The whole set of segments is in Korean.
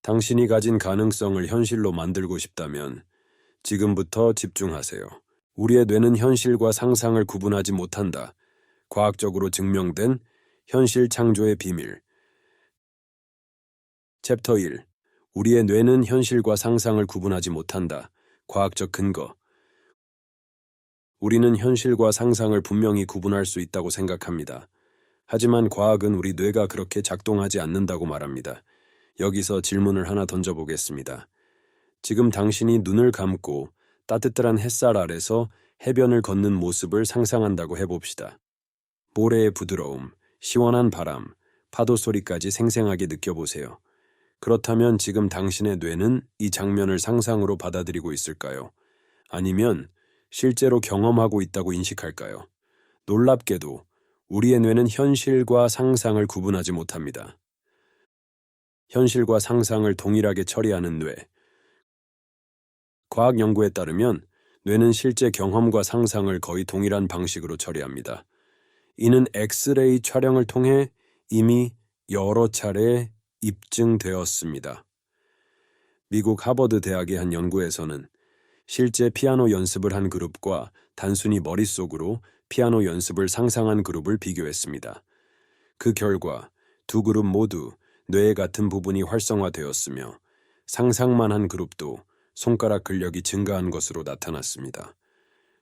당신이 가진 가능성을 현실로 만들고 싶다면 지금부터 집중하세요. 우리의 뇌는 현실과 상상을 구분하지 못한다. 과학적으로 증명된 현실 창조의 비밀. 챕터 1. 우리의 뇌는 현실과 상상을 구분하지 못한다. 과학적 근거. 우리는 현실과 상상을 분명히 구분할 수 있다고 생각합니다. 하지만 과학은 우리 뇌가 그렇게 작동하지 않는다고 말합니다. 여기서 질문을 하나 던져보겠습니다. 지금 당신이 눈을 감고 따뜻한 햇살 아래서 해변을 걷는 모습을 상상한다고 해봅시다. 모래의 부드러움, 시원한 바람, 파도 소리까지 생생하게 느껴보세요. 그렇다면 지금 당신의 뇌는 이 장면을 상상으로 받아들이고 있을까요? 아니면 실제로 경험하고 있다고 인식할까요? 놀랍게도 우리의 뇌는 현실과 상상을 구분하지 못합니다. 현실과 상상을 동일하게 처리하는 뇌. 과학 연구에 따르면 뇌는 실제 경험과 상상을 거의 동일한 방식으로 처리합니다. 이는 엑스레이 촬영을 통해 이미 여러 차례 입증되었습니다. 미국 하버드 대학의 한 연구에서는 실제 피아노 연습을 한 그룹과 단순히 머릿속으로 피아노 연습을 상상한 그룹을 비교했습니다. 그 결과 두 그룹 모두 뇌의 같은 부분이 활성화되었으며 상상만 한 그룹도 손가락 근력이 증가한 것으로 나타났습니다.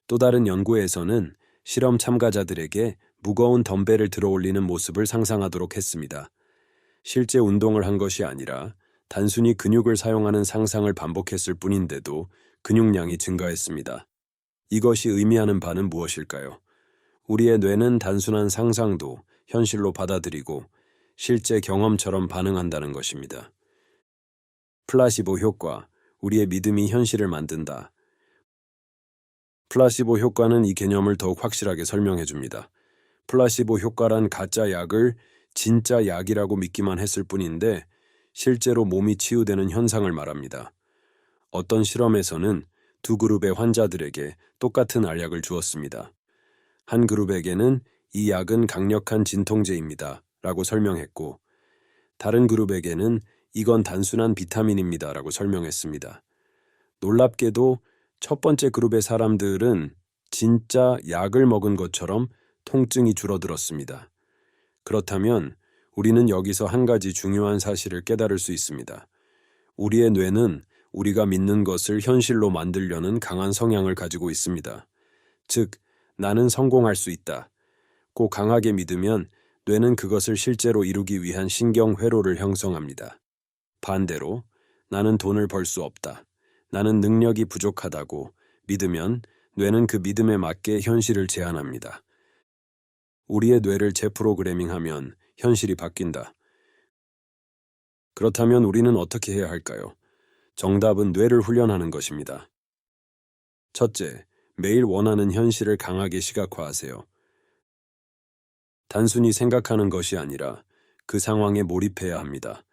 또 다른 연구에서는 실험 참가자들에게 무거운 덤벨을 들어올리는 모습을 상상하도록 했습니다. 실제 운동을 한 것이 아니라 단순히 근육을 사용하는 상상을 반복했을 뿐인데도 근육량이 증가했습니다. 이것이 의미하는 바는 무엇일까요? 우리의 뇌는 단순한 상상도 현실로 받아들이고 실제 경험처럼 반응한다는 것입니다. 플라시보 효과, 우리의 믿음이 현실을 만든다. 플라시보 효과는 이 개념을 더욱 확실하게 설명해 줍니다. 플라시보 효과란 가짜 약을 진짜 약이라고 믿기만 했을 뿐인데 실제로 몸이 치유되는 현상을 말합니다. 어떤 실험에서는 두 그룹의 환자들에게 똑같은 알약을 주었습니다. 한 그룹에게는 이 약은 강력한 진통제입니다 라고 설명했고 다른 그룹에게는 이건 단순한 비타민입니다 라고 설명했습니다. 놀랍게도 첫 번째 그룹의 사람들은 진짜 약을 먹은 것처럼 통증이 줄어들었습니다. 그렇다면 우리는 여기서 한 가지 중요한 사실을 깨달을 수 있습니다. 우리의 뇌는 우리가 믿는 것을 현실로 만들려는 강한 성향을 가지고 있습니다. 즉, 나는 성공할 수 있다. 고 강하게 믿으면 뇌는 그것을 실제로 이루기 위한 신경 회로를 형성합니다. 반대로 나는 돈을 벌 수 없다. 나는 능력이 부족하다고 믿으면 뇌는 그 믿음에 맞게 현실을 제한합니다. 우리의 뇌를 재프로그래밍하면 현실이 바뀐다. 그렇다면 우리는 어떻게 해야 할까요? 정답은 뇌를 훈련하는 것입니다. 첫째, 매일 원하는 현실을 강하게 시각화하세요. 단순히 생각하는 것이 아니라 그 상황에 몰입해야 합니다.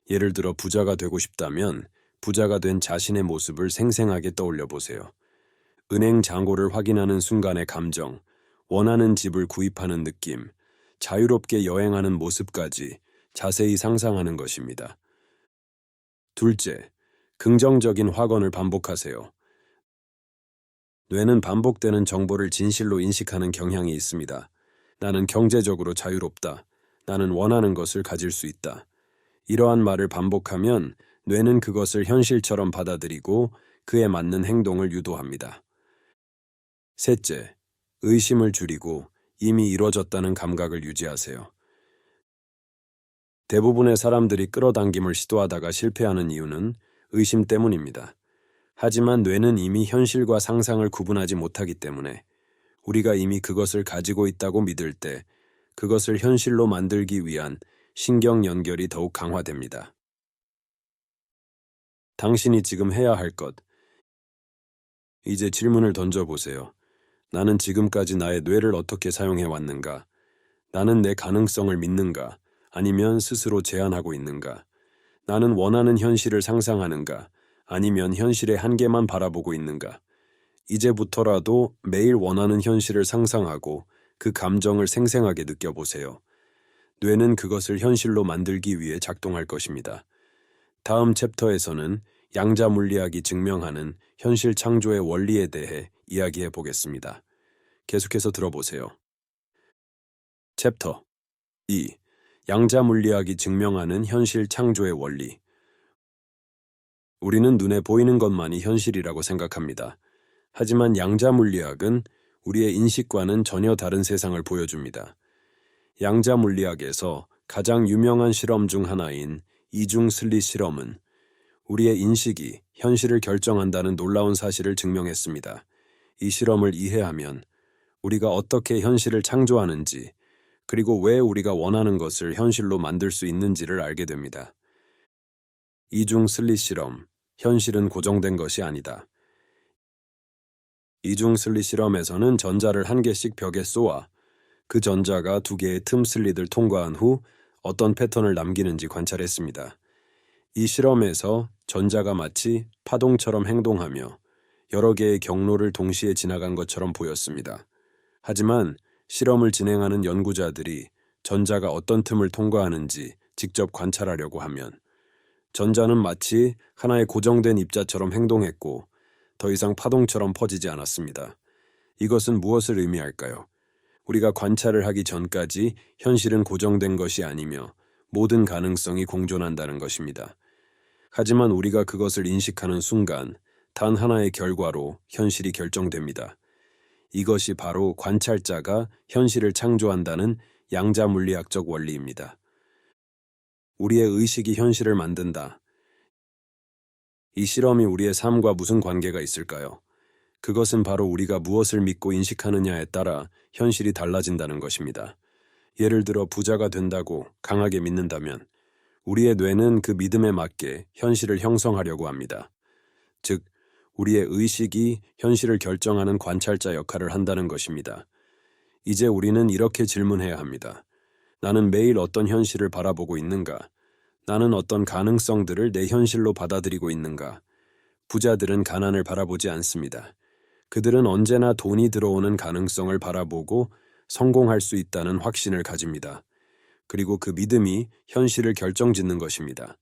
예를 들어 부자가 되고 싶다면 부자가 된 자신의 모습을 생생하게 떠올려 보세요. 은행 잔고를 확인하는 순간의 감정, 원하는 집을 구입하는 느낌, 자유롭게 여행하는 모습까지 자세히 상상하는 것입니다. 둘째, 긍정적인 확언을 반복하세요. 뇌는 반복되는 정보를 진실로 인식하는 경향이 있습니다. 나는 경제적으로 자유롭다. 나는 원하는 것을 가질 수 있다. 이러한 말을 반복하면 뇌는 그것을 현실처럼 받아들이고 그에 맞는 행동을 유도합니다. 셋째, 의심을 줄이고 이미 이루어졌다는 감각을 유지하세요. 대부분의 사람들이 끌어당김을 시도하다가 실패하는 이유는 의심 때문입니다. 하지만 뇌는 이미 현실과 상상을 구분하지 못하기 때문에 우리가 이미 그것을 가지고 있다고 믿을 때 그것을 현실로 만들기 위한 신경 연결이 더욱 강화됩니다. 당신이 지금 해야 할 것. 이제 질문을 던져보세요. 나는 지금까지 나의 뇌를 어떻게 사용해 왔는가? 나는 내 가능성을 믿는가? 아니면 스스로 제한하고 있는가? 나는 원하는 현실을 상상하는가? 아니면 현실의 한계만 바라보고 있는가? 이제부터라도 매일 원하는 현실을 상상하고 그 감정을 생생하게 느껴보세요. 뇌는 그것을 현실로 만들기 위해 작동할 것입니다. 다음 챕터에서는 양자 물리학이 증명하는 현실 창조의 원리에 대해 이야기해 보겠습니다. 계속해서 들어보세요. 챕터 2. 양자 물리학이 증명하는 현실 창조의 원리. 우리는 눈에 보이는 것만이 현실이라고 생각합니다. 하지만 양자 물리학은 우리의 인식과는 전혀 다른 세상을 보여줍니다. 양자 물리학에서 가장 유명한 실험 중 하나인 이중 슬릿 실험은 우리의 인식이 현실을 결정한다는 놀라운 사실을 증명했습니다. 이 실험을 이해하면 우리가 어떻게 현실을 창조하는지, 그리고 왜 우리가 원하는 것을 현실로 만들 수 있는지를 알게 됩니다. 이중 슬릿 실험, 현실은 고정된 것이 아니다. 이중 슬릿 실험에서는 전자를 한 개씩 벽에 쏘아 그 전자가 두 개의 틈 슬릿을 통과한 후 어떤 패턴을 남기는지 관찰했습니다. 이 실험에서 전자가 마치 파동처럼 행동하며 여러 개의 경로를 동시에 지나간 것처럼 보였습니다. 하지만 실험을 진행하는 연구자들이 전자가 어떤 틈을 통과하는지 직접 관찰하려고 하면 전자는 마치 하나의 고정된 입자처럼 행동했고 더 이상 파동처럼 퍼지지 않았습니다. 이것은 무엇을 의미할까요? 우리가 관찰을 하기 전까지 현실은 고정된 것이 아니며 모든 가능성이 공존한다는 것입니다. 하지만 우리가 그것을 인식하는 순간 단 하나의 결과로 현실이 결정됩니다. 이것이 바로 관찰자가 현실을 창조한다는 양자 물리학적 원리입니다. 우리의 의식이 현실을 만든다. 이 실험이 우리의 삶과 무슨 관계가 있을까요? 그것은 바로 우리가 무엇을 믿고 인식하느냐에 따라 현실이 달라진다는 것입니다. 예를 들어 부자가 된다고 강하게 믿는다면 우리의 뇌는 그 믿음에 맞게 현실을 형성하려고 합니다. 즉, 우리의 의식이 현실을 결정하는 관찰자 역할을 한다는 것입니다. 이제 우리는 이렇게 질문해야 합니다. 나는 매일 어떤 현실을 바라보고 있는가? 나는 어떤 가능성들을 내 현실로 받아들이고 있는가? 부자들은 가난을 바라보지 않습니다. 그들은 언제나 돈이 들어오는 가능성을 바라보고 성공할 수 있다는 확신을 가집니다. 그리고 그 믿음이 현실을 결정짓는 것입니다.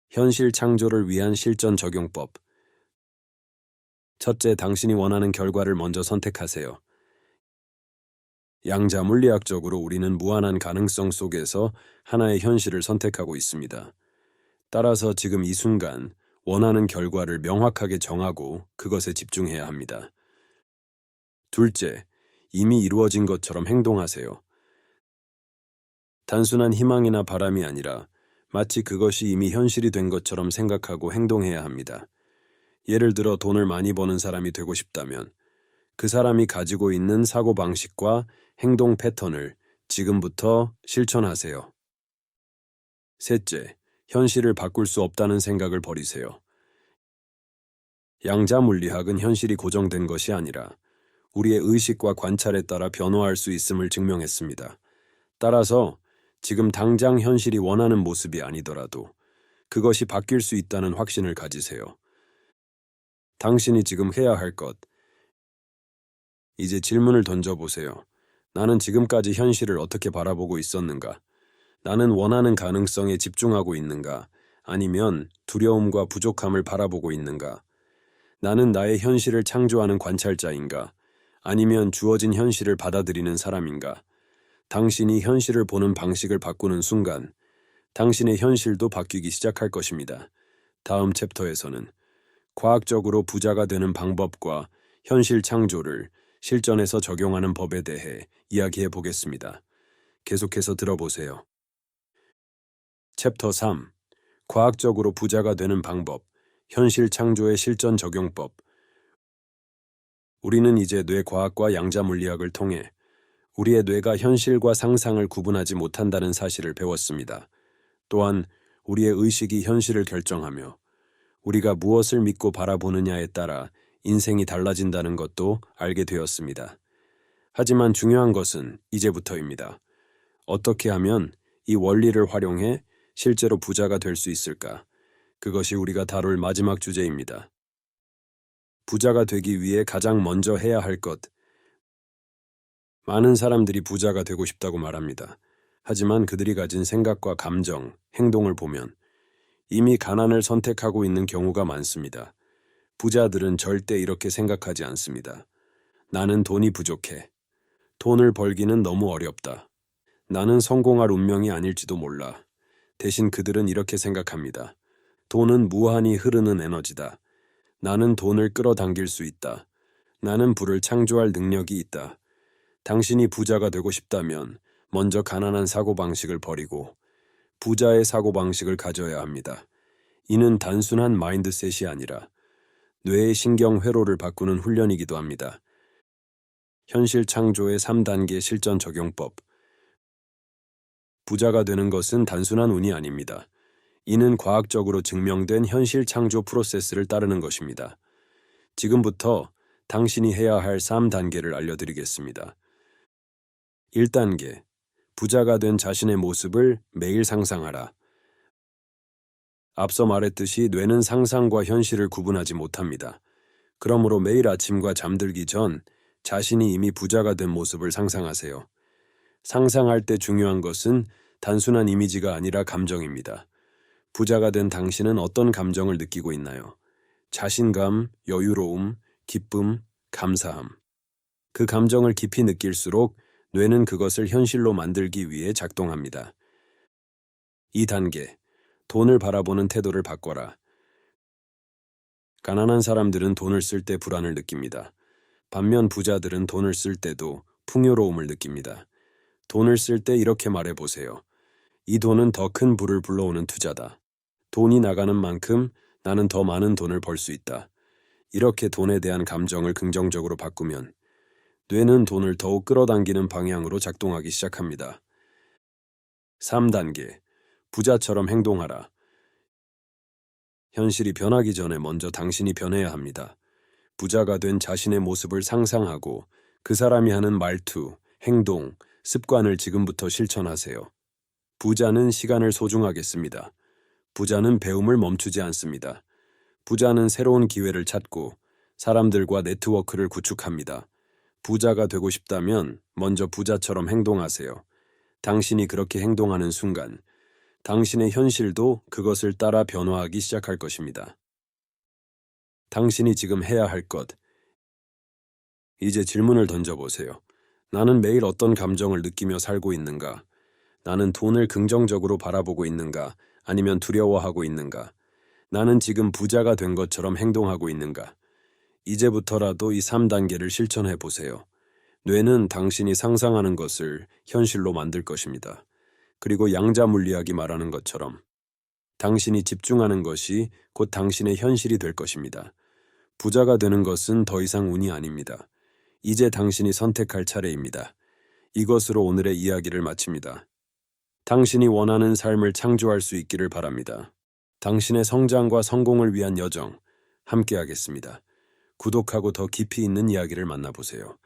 현실 창조를 위한 실전 적용법. 첫째, 당신이 원하는 결과를 먼저 선택하세요. 양자 물리학적으로 우리는 무한한 가능성 속에서 하나의 현실을 선택하고 있습니다. 따라서 지금 이 순간 원하는 결과를 명확하게 정하고 그것에 집중해야 합니다. 둘째, 이미 이루어진 것처럼 행동하세요. 단순한 희망이나 바람이 아니라 마치 그것이 이미 현실이 된 것처럼 생각하고 행동해야 합니다. 예를 들어 돈을 많이 버는 사람이 되고 싶다면 그 사람이 가지고 있는 사고방식과 행동 패턴을 지금부터 실천하세요. 셋째, 현실을 바꿀 수 없다는 생각을 버리세요. 양자 물리학은 현실이 고정된 것이 아니라 우리의 의식과 관찰에 따라 변화할 수 있음을 증명했습니다. 따라서 지금 당장 현실이 원하는 모습이 아니더라도 그것이 바뀔 수 있다는 확신을 가지세요. 당신이 지금 해야 할 것. 이제 질문을 던져보세요. 나는 지금까지 현실을 어떻게 바라보고 있었는가? 나는 원하는 가능성에 집중하고 있는가? 아니면 두려움과 부족함을 바라보고 있는가? 나는 나의 현실을 창조하는 관찰자인가? 아니면 주어진 현실을 받아들이는 사람인가? 당신이 현실을 보는 방식을 바꾸는 순간 당신의 현실도 바뀌기 시작할 것입니다. 다음 챕터에서는 과학적으로 부자가 되는 방법과 현실 창조를 실전에서 적용하는 법에 대해 이야기해 보겠습니다. 계속해서 들어보세요. 챕터 3. 과학적으로 부자가 되는 방법, 현실 창조의 실전 적용법. 우리는 이제 뇌과학과 양자 물리학을 통해 우리의 뇌가 현실과 상상을 구분하지 못한다는 사실을 배웠습니다. 또한 우리의 의식이 현실을 결정하며 우리가 무엇을 믿고 바라보느냐에 따라 인생이 달라진다는 것도 알게 되었습니다. 하지만 중요한 것은 이제부터입니다. 어떻게 하면 이 원리를 활용해 실제로 부자가 될 수 있을까? 그것이 우리가 다룰 마지막 주제입니다. 부자가 되기 위해 가장 먼저 해야 할 것. 많은 사람들이 부자가 되고 싶다고 말합니다. 하지만 그들이 가진 생각과 감정, 행동을 보면 이미 가난을 선택하고 있는 경우가 많습니다. 부자들은 절대 이렇게 생각하지 않습니다. 나는 돈이 부족해. 돈을 벌기는 너무 어렵다. 나는 성공할 운명이 아닐지도 몰라. 대신 그들은 이렇게 생각합니다. 돈은 무한히 흐르는 에너지다. 나는 돈을 끌어당길 수 있다. 나는 부를 창조할 능력이 있다. 당신이 부자가 되고 싶다면 먼저 가난한 사고방식을 버리고 부자의 사고방식을 가져야 합니다. 이는 단순한 마인드셋이 아니라 뇌의 신경 회로를 바꾸는 훈련이기도 합니다. 현실 창조의 3단계 실전 적용법. 부자가 되는 것은 단순한 운이 아닙니다. 이는 과학적으로 증명된 현실 창조 프로세스를 따르는 것입니다. 지금부터 당신이 해야 할 3단계를 알려드리겠습니다. 1단계. 부자가 된 자신의 모습을 매일 상상하라. 앞서 말했듯이 뇌는 상상과 현실을 구분하지 못합니다. 그러므로 매일 아침과 잠들기 전 자신이 이미 부자가 된 모습을 상상하세요. 상상할 때 중요한 것은 단순한 이미지가 아니라 감정입니다. 부자가 된 당신은 어떤 감정을 느끼고 있나요? 자신감, 여유로움, 기쁨, 감사함. 그 감정을 깊이 느낄수록 뇌는 그것을 현실로 만들기 위해 작동합니다. 2단계. 돈을 바라보는 태도를 바꿔라. 가난한 사람들은 돈을 쓸 때 불안을 느낍니다. 반면 부자들은 돈을 쓸 때도 풍요로움을 느낍니다. 돈을 쓸 때 이렇게 말해보세요. 이 돈은 더 큰 부를 불러오는 투자다. 돈이 나가는 만큼 나는 더 많은 돈을 벌 수 있다. 이렇게 돈에 대한 감정을 긍정적으로 바꾸면 뇌는 돈을 더욱 끌어당기는 방향으로 작동하기 시작합니다. 3단계. 부자처럼 행동하라. 현실이 변하기 전에 먼저 당신이 변해야 합니다. 부자가 된 자신의 모습을 상상하고 그 사람이 하는 말투, 행동, 습관을 지금부터 실천하세요. 부자는 시간을 소중하게 씁니다. 부자는 배움을 멈추지 않습니다. 부자는 새로운 기회를 찾고 사람들과 네트워크를 구축합니다. 부자가 되고 싶다면 먼저 부자처럼 행동하세요. 당신이 그렇게 행동하는 순간 당신의 현실도 그것을 따라 변화하기 시작할 것입니다. 당신이 지금 해야 할 것. 이제 질문을 던져보세요. 나는 매일 어떤 감정을 느끼며 살고 있는가? 나는 돈을 긍정적으로 바라보고 있는가? 아니면 두려워하고 있는가? 나는 지금 부자가 된 것처럼 행동하고 있는가? 이제부터라도 이 3단계를 실천해 보세요. 뇌는 당신이 상상하는 것을 현실로 만들 것입니다. 그리고 양자 물리학이 말하는 것처럼 당신이 집중하는 것이 곧 당신의 현실이 될 것입니다. 부자가 되는 것은 더 이상 운이 아닙니다. 이제 당신이 선택할 차례입니다. 이것으로 오늘의 이야기를 마칩니다. 당신이 원하는 삶을 창조할 수 있기를 바랍니다. 당신의 성장과 성공을 위한 여정, 함께하겠습니다. 구독하고 더 깊이 있는 이야기를 만나보세요.